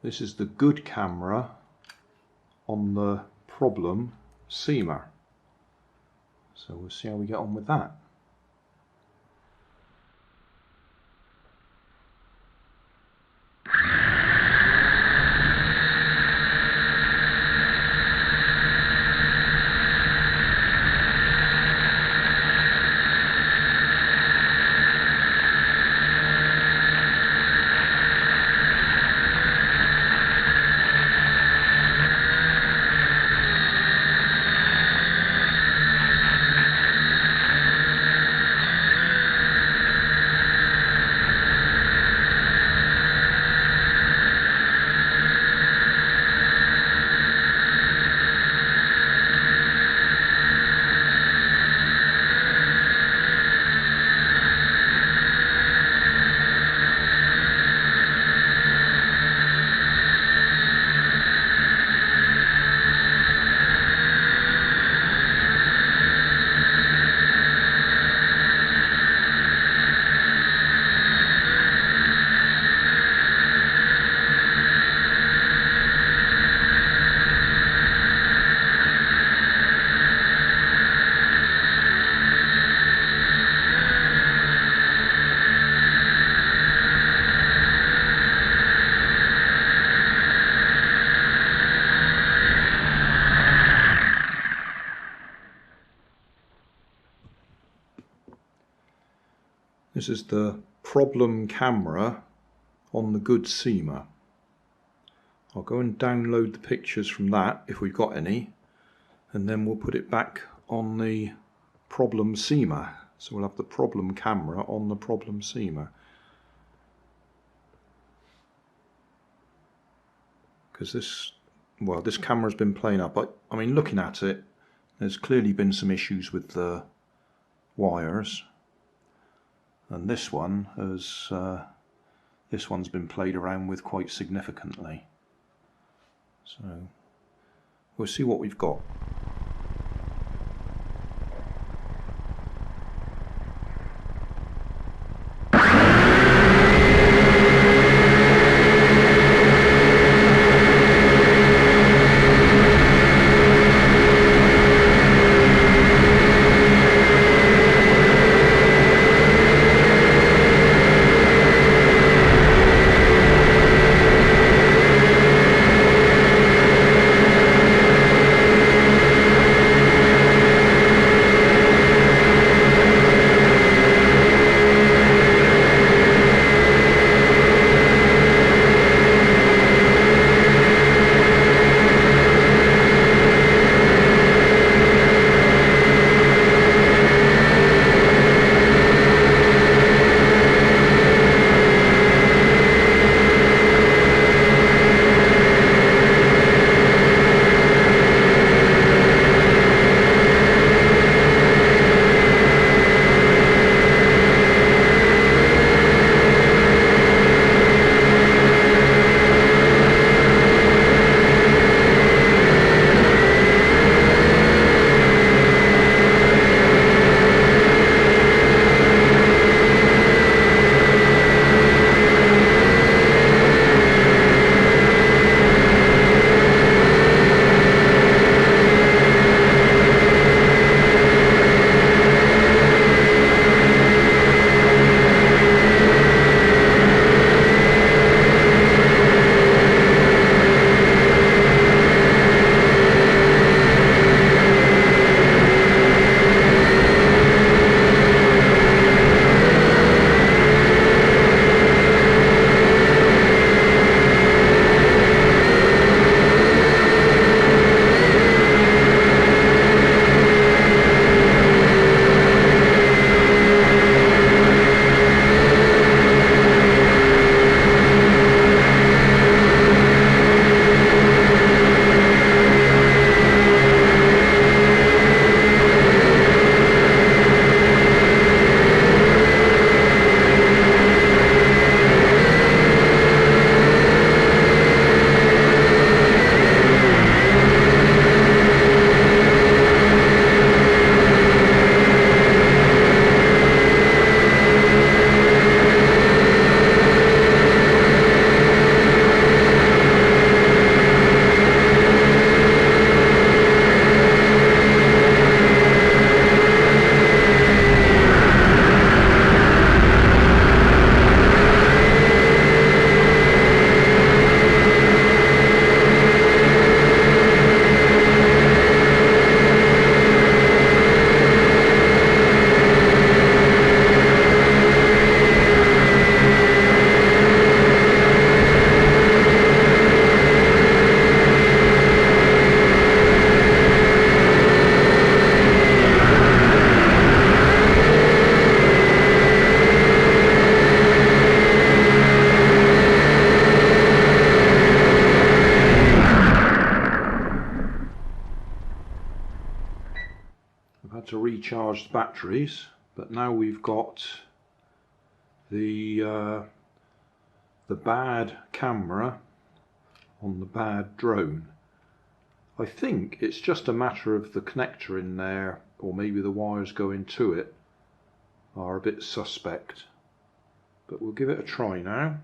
This is the good camera on the problem Syma. So we'll see how we get on with that. This is the problem camera on the good Syma. I'll go and download the pictures from that if we've got any, and then we'll put it back on the problem Syma. So we'll have the problem camera on the problem Syma. Because this camera's been playing up. I mean, looking at it, there's clearly been some issues with the wires. And this one has this one's been played around with quite significantly. So we'll see what we've got. recharged batteries, but now we've got the bad camera on the bad drone. I think it's just a matter of the connector in there, or maybe the wires going to it are a bit suspect, but we'll give it a try now.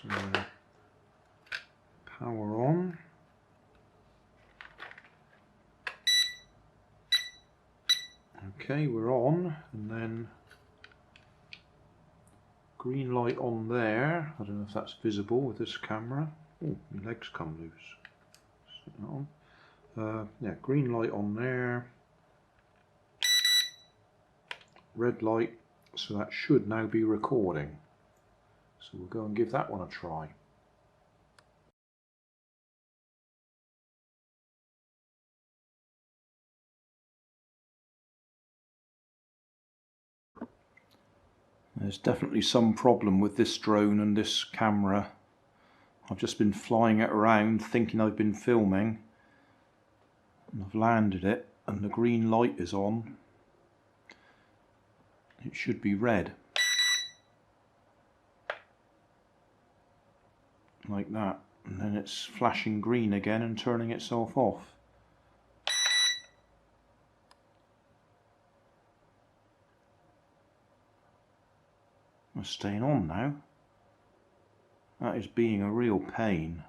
So power on. Okay, we're on, and then green light on there. I don't know if that's visible with this camera. Oh, my legs come loose. Stick that on. Yeah, green light on there. Red light, so that should now be recording. So we'll go and give that one a try. There's definitely some problem with this drone and this camera. I've just been flying it around thinking I've been filming, and I've landed it and the green light is on. It should be red. Like that. And then it's flashing green again and turning itself off. It's staying on now. That is being a real pain,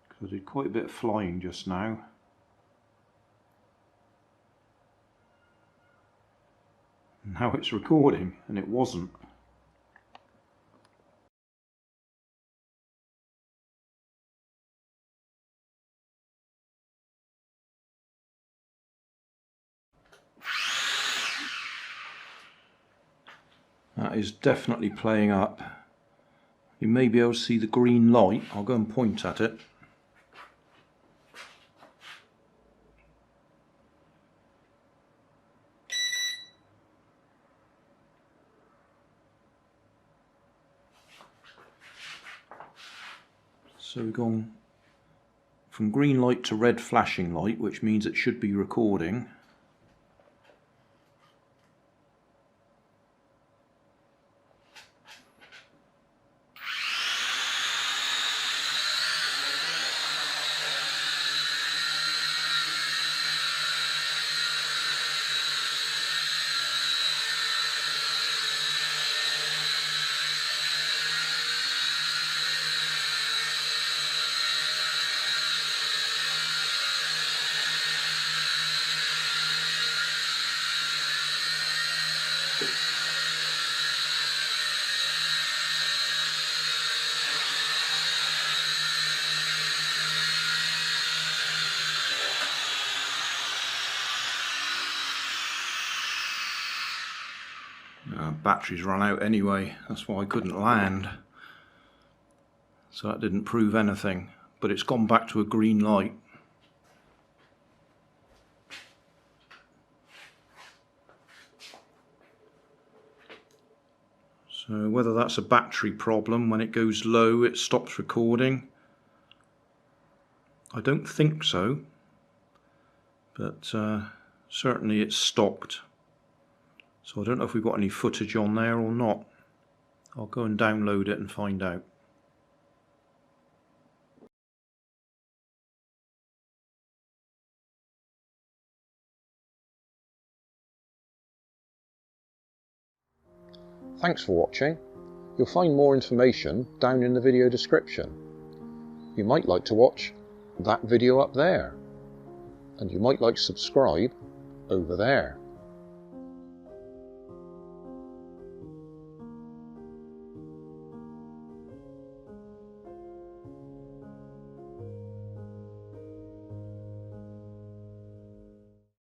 because I did quite a bit of flying just now. Now it's recording, and it wasn't. That is definitely playing up. You may be able to see the green light. I'll go and point at it. So we've gone from green light to red flashing light, which means it should be recording. Batteries run out anyway, that's why I couldn't land. So that didn't prove anything, but it's gone back to a green light. So whether that's a battery problem, when it goes low it stops recording. I don't think so, but certainly it's stopped. So I don't know if we've got any footage on there or not. I'll go and download it and find out. Thanks for watching. You'll find more information down in the video description. You might like to watch that video up there, and you might like to subscribe over there.